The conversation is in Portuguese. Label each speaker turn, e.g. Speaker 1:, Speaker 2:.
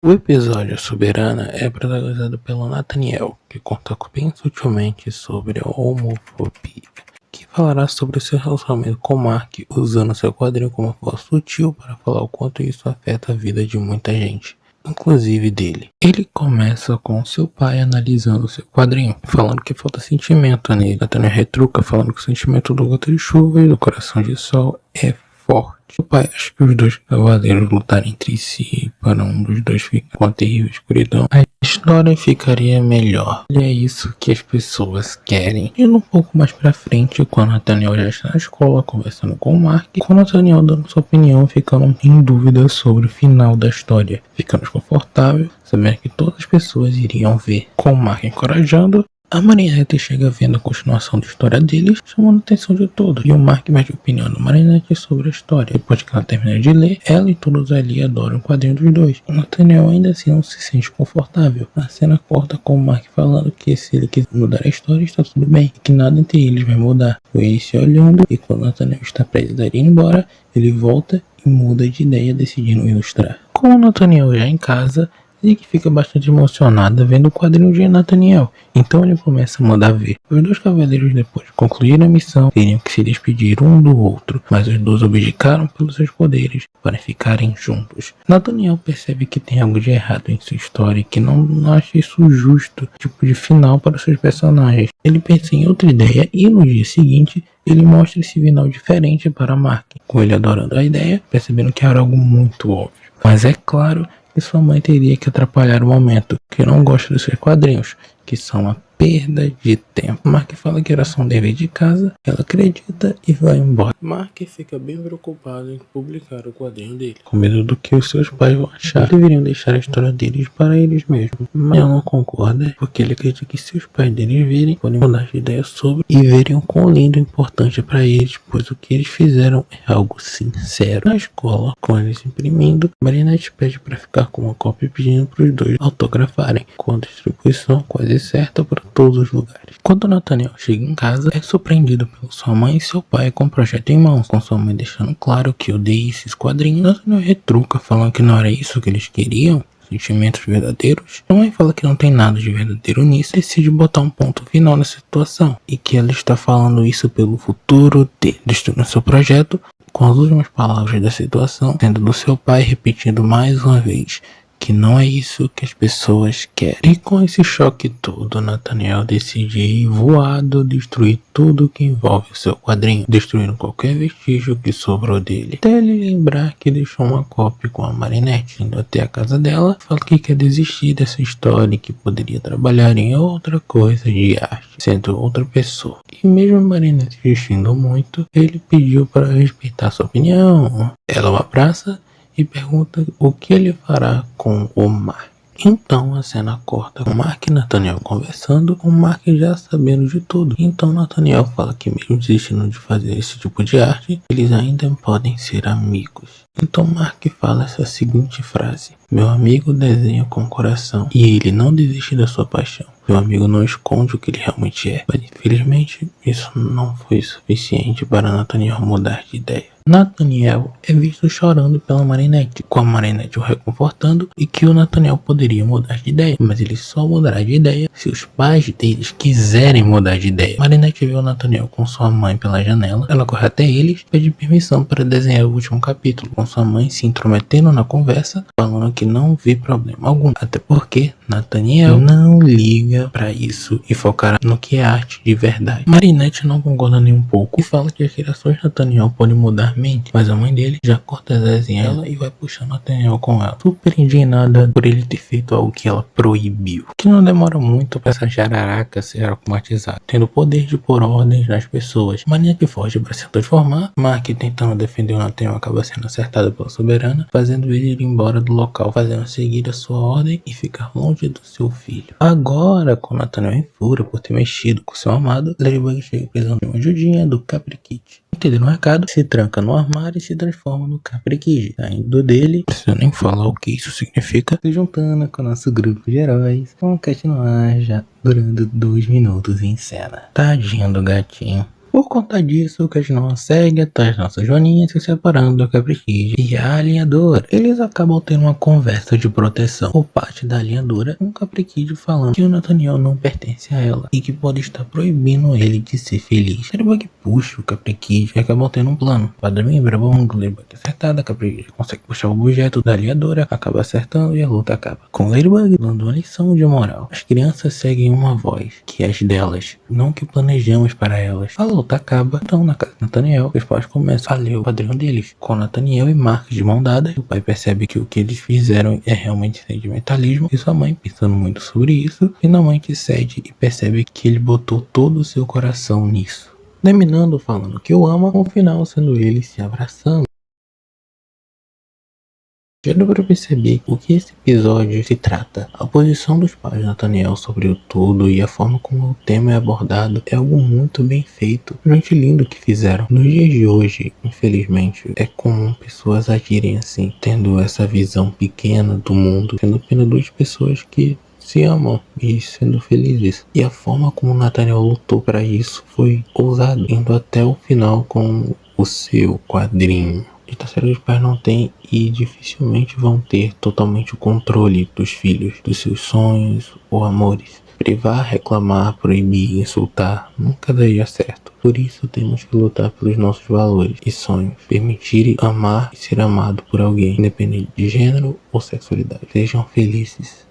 Speaker 1: O episódio Soberana é protagonizado pelo Nathaniel, que conta bem sutilmente sobre a homofobia, que falará sobre seu relacionamento com Mark, usando seu quadrinho como voz sutil para falar o quanto isso afeta a vida de muita gente, inclusive dele. Ele começa com seu pai analisando seu quadrinho, falando que falta sentimento nele. Nathaniel retruca falando que o sentimento do Gota de Chuva e do Coração de Sol é forte. O pai acha que os dois cavaleiros lutarem entre si para um dos dois ficar com a terrível escuridão. A história ficaria melhor. E é isso que as pessoas querem. Indo um pouco mais pra frente, quando Nathaniel já está na escola conversando com o Mark, com Nathaniel dando sua opinião, ficando em dúvida sobre o final da história. Ficando desconfortável, sabendo que todas as pessoas iriam ver, com o Mark encorajando. A Marinette chega vendo a continuação da história deles, chamando a atenção de todos, e o Mark mete a opinião da Marinette sobre a história. Depois que ela termina de ler, ela e todos ali adoram o quadrinho dos dois. O Nathaniel ainda assim não se sente confortável. A cena corta com o Mark falando que se ele quiser mudar a história está tudo bem, e que nada entre eles vai mudar. Foi ele se olhando, e quando o Nathaniel está prestes a ir embora, ele volta e muda de ideia, decidindo ilustrar. Com o Nathaniel já em casa, Nick fica bastante emocionada vendo o quadrinho de Nathaniel, então ele começa a mandar ver. Os dois cavaleiros, depois de concluir a missão, teriam que se despedir um do outro, mas os dois abdicaram pelos seus poderes para ficarem juntos. Nathaniel percebe que tem algo de errado em sua história e que não acha isso justo, tipo de final para seus personagens. Ele pensa em outra ideia e no dia seguinte ele mostra esse final diferente para Mark, com ele adorando a ideia, percebendo que era algo muito óbvio. Mas é claro que sua mãe teria que atrapalhar o momento, que não gosta dos seus quadrinhos, que são uma perda de tempo. Mark fala que era só um dever de casa, ela acredita e vai embora. Mark fica bem preocupado em publicar o quadrinho dele, com medo do que os seus pais vão achar. Deveriam deixar a história deles para eles mesmos, mas ela não concorda, porque ele acredita que se os pais deles virem, podem mudar de ideia sobre e verem o quão lindo e importante para eles, pois o que eles fizeram é algo sincero. Na escola, com eles imprimindo, Marinette pede para ficar com uma cópia pedindo para os dois autografarem, com a distribuição quase certa para todos os lugares. Quando Nathaniel chega em casa, é surpreendido pela sua mãe e seu pai com o projeto em mãos, com sua mãe deixando claro que odeia esses quadrinhos. Nathaniel retruca, falando que não era isso que eles queriam, sentimentos verdadeiros. A mãe fala que não tem nada de verdadeiro nisso e decide botar um ponto final nessa situação, e que ela está falando isso pelo futuro dele, destruindo seu projeto, com as últimas palavras da situação sendo do seu pai repetindo mais uma vez que não é isso que as pessoas querem. E com esse choque todo, Nathaniel decide ir voado, destruir tudo que envolve o seu quadrinho, destruindo qualquer vestígio que sobrou dele. Até ele lembrar que deixou uma cópia com a Marinette, indo até a casa dela, fala que quer desistir dessa história e que poderia trabalhar em outra coisa de arte, sendo outra pessoa. E mesmo a Marinette insistindo muito, ele pediu para respeitar sua opinião. Ela o abraça e pergunta o que ele fará com o Mark. Então a cena corta com Mark e Nathaniel conversando, com Mark já sabendo de tudo. Então Nathaniel fala que mesmo desistindo de fazer esse tipo de arte, eles ainda podem ser amigos. Então Mark fala essa seguinte frase: meu amigo desenha com o coração e ele não desiste da sua paixão. Meu amigo não esconde o que ele realmente é. Mas infelizmente isso não foi suficiente para Nathaniel mudar de ideia. Nathaniel é visto chorando pela Marinette, com a Marinette o reconfortando e que o Nathaniel poderia mudar de ideia, mas ele só mudará de ideia se os pais deles quiserem mudar de ideia. Marinette vê o Nathaniel com sua mãe pela janela, ela corre até eles e pede permissão para desenhar o último capítulo, com sua mãe se intrometendo na conversa, falando que não vê problema algum, até porque Nathaniel não liga pra isso e focará no que é arte de verdade. Marinette não concorda nem um pouco e fala que as criações de Nathaniel podem mudar mente, mas a mãe dele já corta as ideias em ela e vai puxando Nathaniel com ela, super indignada por ele ter feito algo que ela proibiu. Que não demora muito para essa jararaca ser automatizada, tendo o poder de pôr ordens nas pessoas. Marinette foge para se transformar, Mark tentando defender o Nathaniel acaba sendo acertado pela Soberana, fazendo ele ir embora do local, fazendo seguir a sua ordem e ficar longe do seu filho. Agora, com Nathaniel em fúria por ter mexido com seu amado, Ladybug chega precisando de uma ajudinha do Capri Kid. Entendendo o recado, se tranca no armário e se transforma no Capri Kid. Saindo dele, não precisa nem falar o que isso significa, se juntando com o nosso grupo de heróis, com o Cat no ar já durando 2 minutos em cena. Tadinho do gatinho. Por conta disso, o Cashnoa segue atrás da nossa Joaninha, se separando do Caprikid e a alinhadora. Eles acabam tendo uma conversa de proteção por parte da alinhadora, com o Caprikid falando que o Nathaniel não pertence a ela e que pode estar proibindo ele de ser feliz. Ladybug puxa o Caprikid e acabam tendo um plano. Padrão Brabão, Ladybug acertada, Caprikid consegue puxar o objeto da alinhadora, acaba acertando e a luta acaba com Ladybug dando uma lição de moral. As crianças seguem uma voz, que é as delas, não que planejamos para elas. A luta acaba, então na casa de Nathaniel, os pais começam a ler o padrão deles, com Nathaniel e Mark de mão dada. O pai percebe que o que eles fizeram é realmente sentimentalismo, e sua mãe, pensando muito sobre isso, finalmente cede e percebe que ele botou todo o seu coração nisso. Terminando falando que o ama, no final sendo eles se abraçando. Já deu para perceber o que esse episódio se trata. A posição dos pais de Nathaniel sobre o tudo e a forma como o tema é abordado é algo muito bem feito. Gente lindo que fizeram. Nos dias de hoje, infelizmente, é comum pessoas agirem assim, tendo essa visão pequena do mundo, sendo apenas duas pessoas que se amam e sendo felizes. E a forma como Nathaniel lutou para isso foi ousado, indo até o final com o seu quadrinho. De terceiro, os pais não têm e dificilmente vão ter totalmente o controle dos filhos, dos seus sonhos ou amores. Privar, reclamar, proibir, insultar nunca daria certo. Por isso temos que lutar pelos nossos valores e sonhos. Permitir amar e ser amado por alguém, independente de gênero ou sexualidade. Sejam felizes.